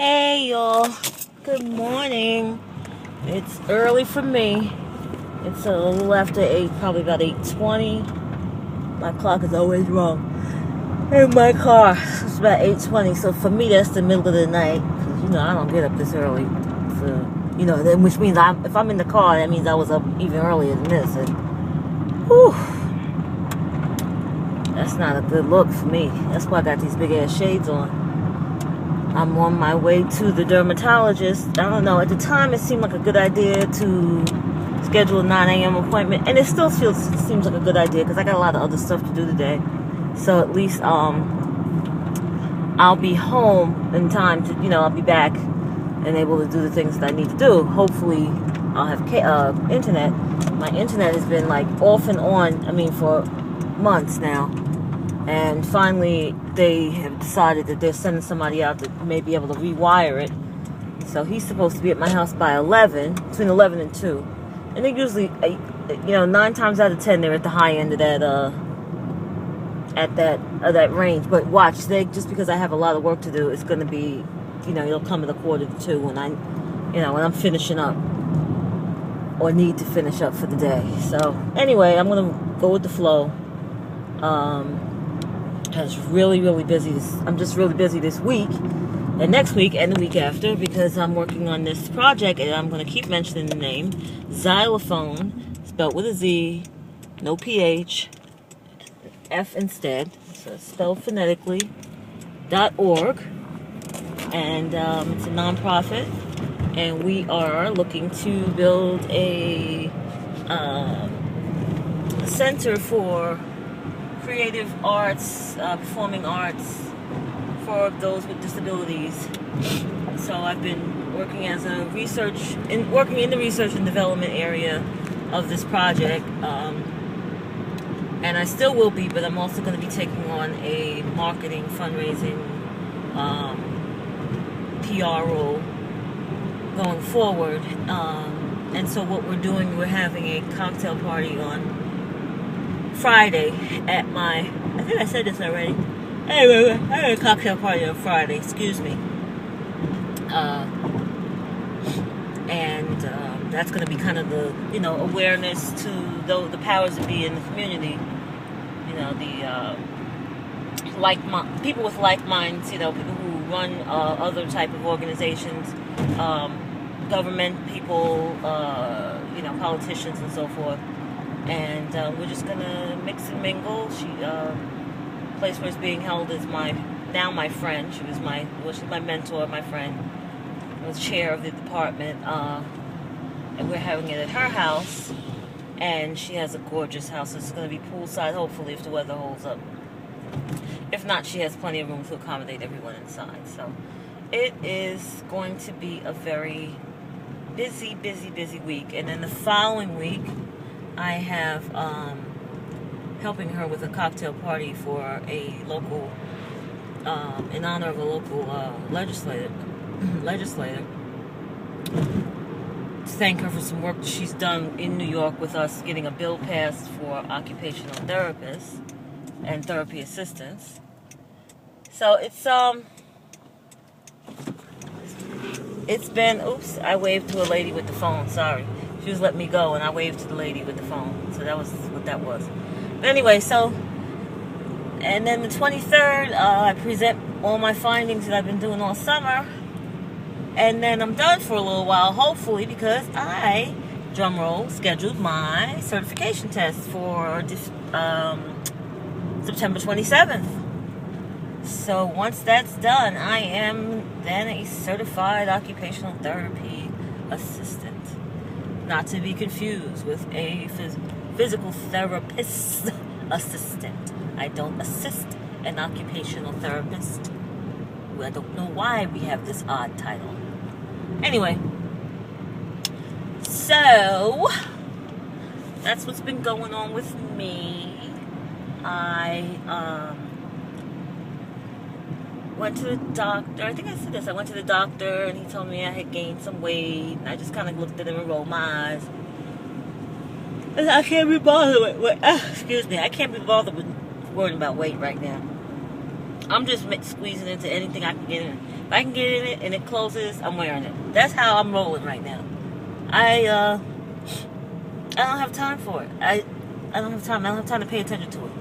Hey y'all, good morning. It's early for me. It's a little after 8, probably about 8:20. My clock is always wrong in my car. It's about 8:20, so for me that's the middle of the night. Cause I don't get up this early. So, then which means if I'm in the car, that means I was up even earlier than this. And whew, that's not a good look for me. That's why I got these big ass shades on. I'm on my way to the dermatologist. I don't know. At the time, it seemed like a good idea to schedule a 9 a.m. appointment. And it still seems like a good idea because I got a lot of other stuff to do today. So at least I'll be home in time to, I'll be back and able to do the things that I need to do. Hopefully, I'll have internet. My internet has been like off and on, for months now. And finally, they have decided that they're sending somebody out that may be able to rewire it. So he's supposed to be at my house by 11, between 11 and 2. And they usually, 9 times out of 10, they're at the high end of that range. But watch, just because I have a lot of work to do, it's going to be, it'll come at 1:45 when when I'm finishing up or need to finish up for the day. So anyway, I'm going to go with the flow. I was really, really busy. I'm just really busy this week and next week and the week after because I'm working on this project and I'm going to keep mentioning the name Xylophone, spelled with a Z, no PH, F instead, so it's spelled phonetically, .org, and it's a nonprofit, and we are looking to build a center for creative arts, performing arts for those with disabilities. So I've been working in the research and development area of this project, and I still will be, but I'm also going to be taking on a marketing, fundraising, PR role going forward. And so what we're doing, we're having a cocktail party on Friday at I think I said this already. Anyway, I had a cocktail party on Friday, excuse me. And that's going to be kind of the, awareness to the powers that be in the community. People with like minds, people who run other type of organizations, government people, politicians and so forth. And we're just gonna mix and mingle. The place where it's being held is my friend. She's my mentor, my friend. I was chair of the department, and we're having it at her house. And she has a gorgeous house. It's gonna be poolside, hopefully, if the weather holds up. If not, she has plenty of room to accommodate everyone inside. So it is going to be a very busy, busy, busy week. And then the following week, I have helping her with a cocktail party for a local, in honor of a local legislator. To thank her for some work she's done in New York with us, getting a bill passed for occupational therapists and therapy assistants. So it's been, oops, I waved to a lady with the phone, sorry. She was letting me go, and I waved to the lady with the phone. So that was what that was. But anyway, and then the 23rd, I present all my findings that I've been doing all summer. And then I'm done for a little while, hopefully, because I, drumroll, scheduled my certification test for September 27th. So once that's done, I am then a certified occupational therapy assistant. Not to be confused with a physical therapist assistant. I don't assist an occupational therapist. I don't know why we have this odd title. Anyway, so that's what's been going on with me. I went to the doctor. I think I said this. I went to the doctor and he told me I had gained some weight. And I just kind of looked at him and rolled my eyes. I can't be bothered with I can't be bothered with worrying about weight right now. I'm just squeezing into anything I can get in. If I can get in it and it closes, I'm wearing it. That's how I'm rolling right now. I don't have time for it. I don't have time. I don't have time to pay attention to it.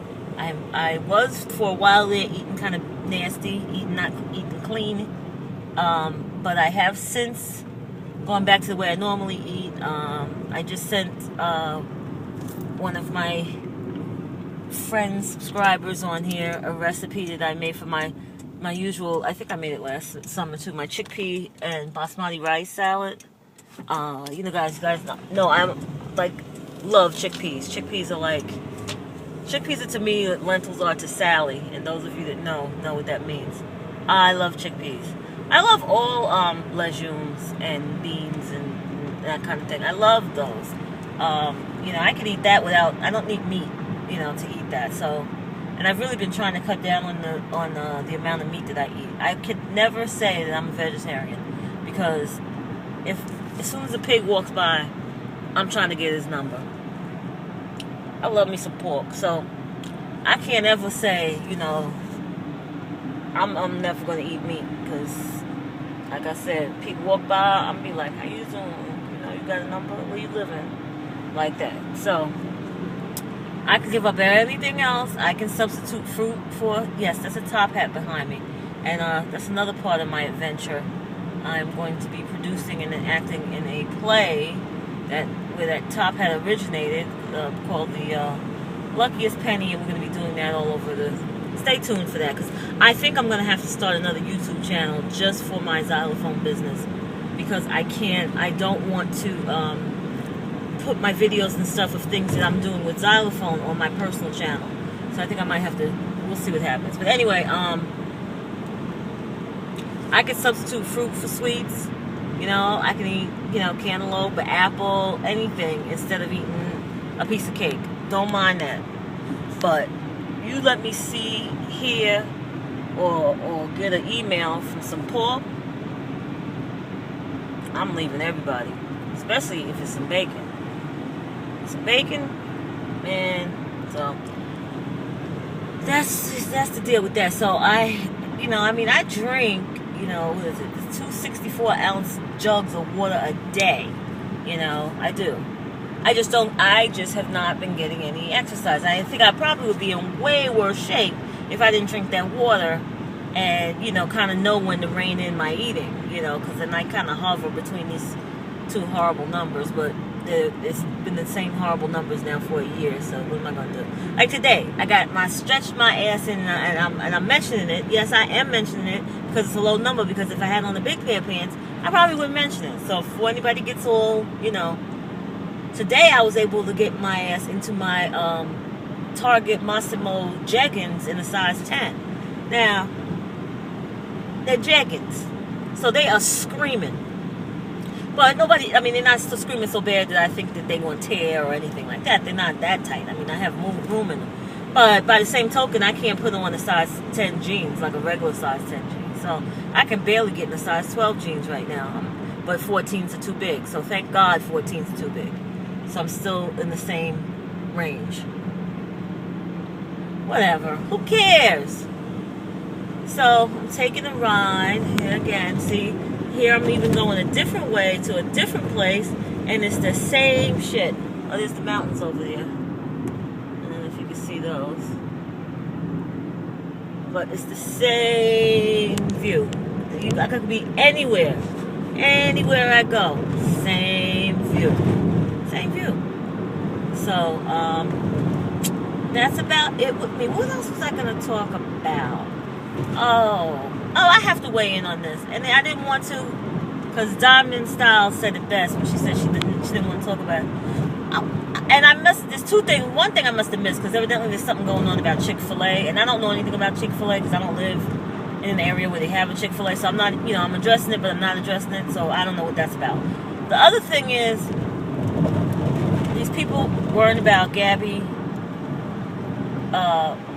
I was for a while there eating kind of nasty, not eating clean. But I have since gone back to the way I normally eat. I just sent one of my friends, subscribers on here, a recipe that I made for my usual, I think I made it last summer too, my chickpea and basmati rice salad. You know, guys know I'm like, love chickpeas. Chickpeas are to me what lentils are to Sally, and those of you that know what that means. I love chickpeas. I love all legumes and beans and that kind of thing. I love those. You know, I can eat that without, I don't need meat, you know, to eat that. So, and I've really been trying to cut down on the amount of meat that I eat. I could never say that I'm a vegetarian, because as soon as a pig walks by, I'm trying to get his number. I love me some pork, so I can't ever say, you know, I'm never going to eat meat, because, like I said, people walk by, I'm be like, how you doing? You know, you got a number? Where you living? Like that. So, I can give up anything else. I can substitute fruit for, yes, that's a top hat behind me. And that's another part of my adventure. I'm going to be producing and acting in a play where that top hat originated, called The Luckiest Penny, and we're going to be doing that all over stay tuned for that, because I think I'm going to have to start another YouTube channel just for my xylophone business, because I don't want to put my videos and stuff of things that I'm doing with xylophone on my personal channel. So I think I might have to, we'll see what happens. But anyway, I can substitute fruit for sweets. You know, I can eat, you know, cantaloupe, apple, anything, instead of eating a piece of cake. Don't mind that. But you let me see, hear, or get an email from some pork, I'm leaving everybody. Especially if it's some bacon. Some bacon, man. So that's the deal with that. So I drink, you know, what is it? 264-ounce jugs of water a day. You know, I do. I just have not been getting any exercise. I think I probably would be in way worse shape if I didn't drink that water and, you know, kind of know when to rein in my eating, you know, because then I kind of hover between these two horrible numbers, but it's been the same horrible numbers now for a year, so what am I going to do? Like today, I stretched my ass in, and I'm mentioning it. Yes, I am mentioning it because it's a low number, because if I had on a big pair of pants, I probably wouldn't mention it. So if anybody gets all, you know, today I was able to get my ass into my Target Massimo jeggings in a size 10. Now, they're jeggings, so they are screaming. But nobody, I mean, they're not still screaming so bad that I think that they're going to tear or anything like that. They're not that tight. I mean, I have room in them. But by the same token, I can't put them on a size 10 jeans, like a regular size 10 jeans. So I can barely get in a size 12 jeans right now. But 14s are too big. So thank God 14s are too big. So I'm still in the same range. Whatever. Who cares? So I'm taking a ride. Here again, see? Here I'm even going a different way to a different place, and it's the same shit. Oh, there's the mountains over there. I don't know if you can see those. But it's the same view. I could be anywhere. Anywhere I go. Same view. Same view. So, that's about it with me. What else was I going to talk about? Oh, I have to weigh in on this, and I didn't want to, because Diamond Styles said it best when she said she didn't want to talk about it. And there's two things. One thing I must have missed, because evidently there's something going on about Chick-fil-A, and I don't know anything about Chick-fil-A because I don't live in an area where they have a Chick-fil-A, so I'm not, you know, I'm addressing it, but I'm not addressing it, so I don't know what that's about. The other thing is, these people worrying about Gabby.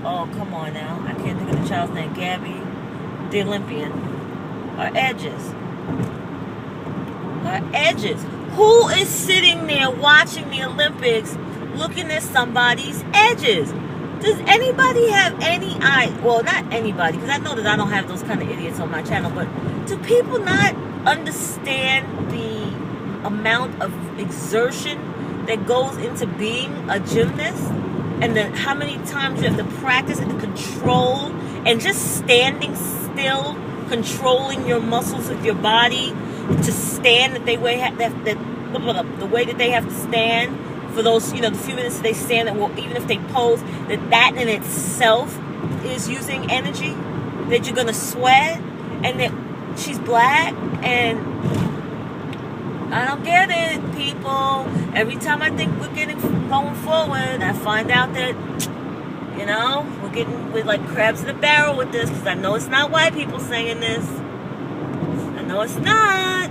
Oh, come on now. I can't think of the child's name. Gabby, the Olympian. Her edges. Her edges. Who is sitting there watching the Olympics looking at somebody's edges? Does anybody have any eye? Well, not anybody, because I know that I don't have those kind of idiots on my channel, but Do people not understand the amount of exertion that goes into being a gymnast? And then how many times you have to practice and control, and just standing still, controlling your muscles of your body to stand the way that they have to stand for those, the few minutes that they stand, that will, even if they pose, that in itself is using energy, that you're gonna sweat, and that she's black, and I don't get it, people. Every time I think we're going forward, I find out that, we're like crabs in a barrel with this, because I know it's not white people saying this. I know it's not.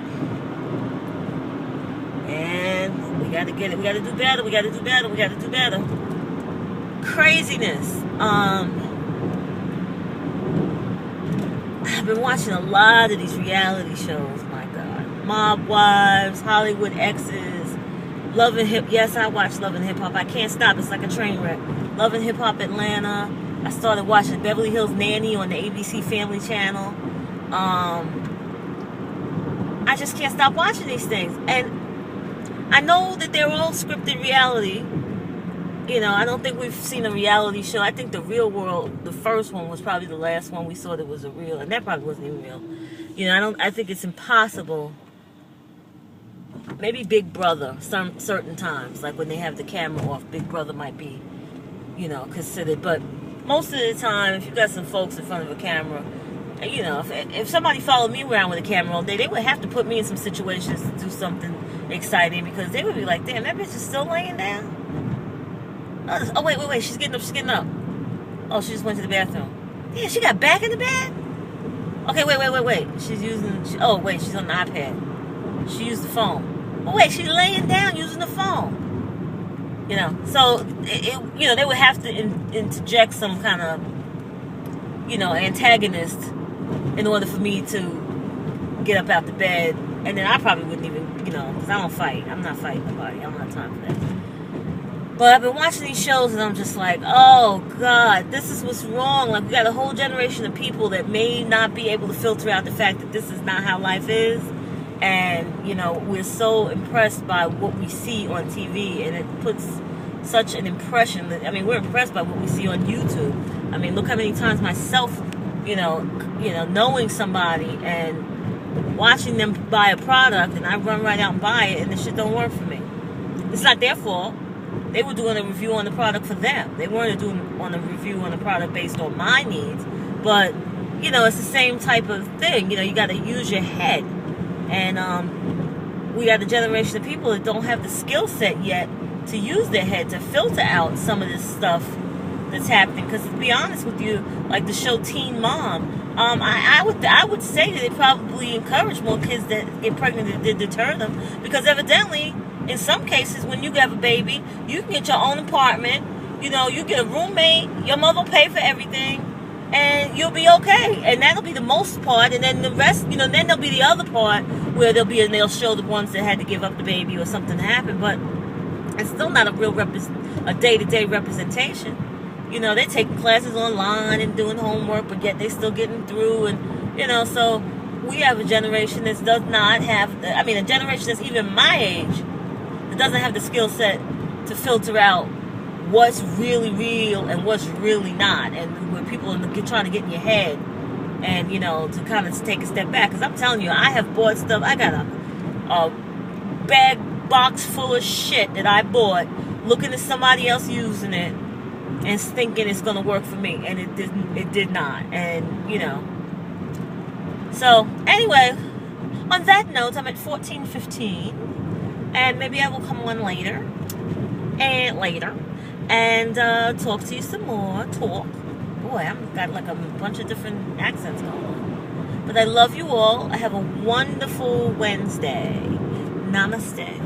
And we gotta get it. We gotta do better. We gotta do better. We gotta do better. Craziness. I've been watching a lot of these reality shows. My God. Mob Wives, Hollywood Exes, Love and Hip. Yes, I watch Love and Hip Hop. I can't stop. It's like a train wreck. Love and Hip Hop Atlanta. I started watching Beverly Hills Nanny on the ABC Family Channel. I just can't stop watching these things. And I know that they're all scripted reality. I don't think we've seen a reality show. I think The Real World, the first one, was probably the last one we saw that was a real, and that probably wasn't even real. I think it's impossible. Maybe Big Brother, some certain times, like when they have the camera off, Big Brother might be, considered. But most of the time, if you got some folks in front of a camera, if somebody followed me around with a camera all day, they would have to put me in some situations to do something exciting, because they would be like, damn, that bitch is still laying down. Oh, wait, she's getting up. Oh, she just went to the bathroom. Yeah, she got back in the bed? Okay, wait. She's she's on the iPad. She used the phone. Oh, wait, she's laying down using the phone. So, they would have to interject some kind of, antagonist in order for me to get up out the bed. And then I probably wouldn't even, because I don't fight. I'm not fighting nobody. I don't have time for that. But I've been watching these shows, and I'm just like, oh, God, this is what's wrong. Like, we got a whole generation of people that may not be able to filter out the fact that this is not how life is. And, we're so impressed by what we see on TV, and it puts such an impression that, we're impressed by what we see on YouTube. Look how many times myself, knowing somebody and watching them buy a product, and I run right out and buy it, and the shit don't work for me. It's not their fault. They were doing a review on the product for them. They weren't doing a review on the product based on my needs. But, it's the same type of thing. You got to use your head. And we got a generation of people that don't have the skill set yet to use their head to filter out some of this stuff that's happening. Because to be honest with you, like the show Teen Mom, I would say that it probably encouraged more kids that get pregnant than deter them. Because evidently, in some cases, when you have a baby, you can get your own apartment. You get a roommate. Your mother will pay for everything, and you'll be okay. And that'll be the most part. And then the rest, then there'll be the other part where they'll show the ones that had to give up the baby or something happened. But it's still not a real a day-to-day representation. They're taking classes online and doing homework, but yet they're still getting through. And so we have a generation that does not have. A generation that's even my age, doesn't have the skill set to filter out what's really real and what's really not, and when people are trying to get in your head, and to kind of take a step back. Because I'm telling you, I have bought stuff. I got a bag box full of shit that I bought, looking at somebody else using it and thinking it's gonna work for me, and it didn't. It did not. And so anyway, on that note, I'm at 14:15. And maybe I will come on later and talk to you some more. Boy, I've got like a bunch of different accents going on. But I love you all. I have a wonderful Wednesday. Namaste.